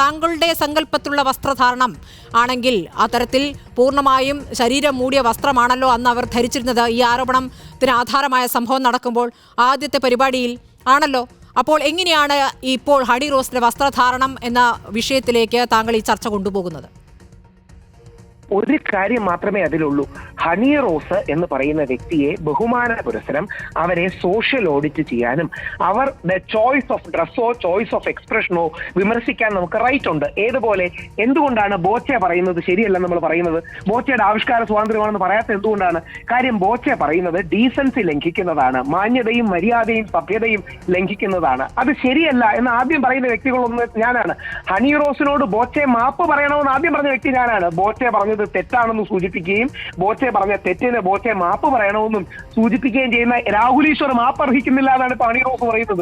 താങ്കളുടെ സങ്കല്പത്തിലുള്ള വസ്ത്രധാരണം ആണെങ്കിൽ അത്തരത്തിൽ പൂർണ്ണമായും ശരീരം മൂടിയ വസ്ത്രമാണല്ലോ അന്ന് അവർ ധരിച്ചിരുന്നത്. ഈ ആരോപണത്തിന് ആധാരമായ സംഭവം നടക്കുമ്പോൾ ആദ്യത്തെ പരിപാടിയിൽ ആണല്ലോ. അപ്പോൾ എങ്ങനെയാണ് ഇപ്പോൾ ഹണി റോസിന്റെ വസ്ത്രധാരണം എന്ന വിഷയത്തിലേക്ക് താങ്കൾ ഈ ചർച്ച കൊണ്ടുപോകുന്നത്? ഒരു കാര്യം മാത്രമേ അതിലുള്ളൂ. ഹണി റോസ് എന്ന് പറയുന്ന വ്യക്തിയെ ബഹുമാന പുരസ്സരം അവരെ സോഷ്യൽ ഓഡിറ്റ് ചെയ്യാനും അവരുടെ ചോയ്സ് ഓഫ് ഡ്രസ്സോ ചോയ്സ് ഓഫ് എക്സ്പ്രഷനോ വിമർശിക്കാൻ നമുക്ക് റൈറ്റ് ഉണ്ട്. ഏതുപോലെ എന്തുകൊണ്ടാണ് ബോച്ചെ പറയുന്നത് ശരിയല്ലെന്ന് നമ്മൾ പറയുന്നത്? ബോച്ചയുടെ ആവിഷ്കാര സ്വാതന്ത്ര്യമാണെന്ന് പറയാത്ത എന്തുകൊണ്ടാണ്? കാര്യം ബോച്ചെ പറയുന്നത് ഡീസൻസി ലംഘിക്കുന്നതാണ്, മാന്യതയും മര്യാദയും സഭ്യതയും ലംഘിക്കുന്നതാണ്. അത് ശരിയല്ല എന്ന് ആദ്യം പറയുന്ന വ്യക്തികളൊന്ന് ഞാനാണ്. ഹണി റോസിനോട് ബോച്ചെ മാപ്പ് പറയണമെന്ന് ആദ്യം പറഞ്ഞ വ്യക്തി ഞാനാണ്. ബോച്ചെ പറഞ്ഞത് തെറ്റാണെന്ന് സൂചിപ്പിക്കുകയും ബോച്ചെ പറഞ്ഞ തെറ്റിന് ബോച്ചെ മാപ്പ് പറയണമെന്നും സൂചിപ്പിക്കുകയും ചെയ്യുന്ന രാഹുൽ ഈശ്വർ മാപ്പ് അർഹിക്കുന്നില്ല എന്നാണ് ഇപ്പൊ ഹണി റോസ് പറയുന്നത്.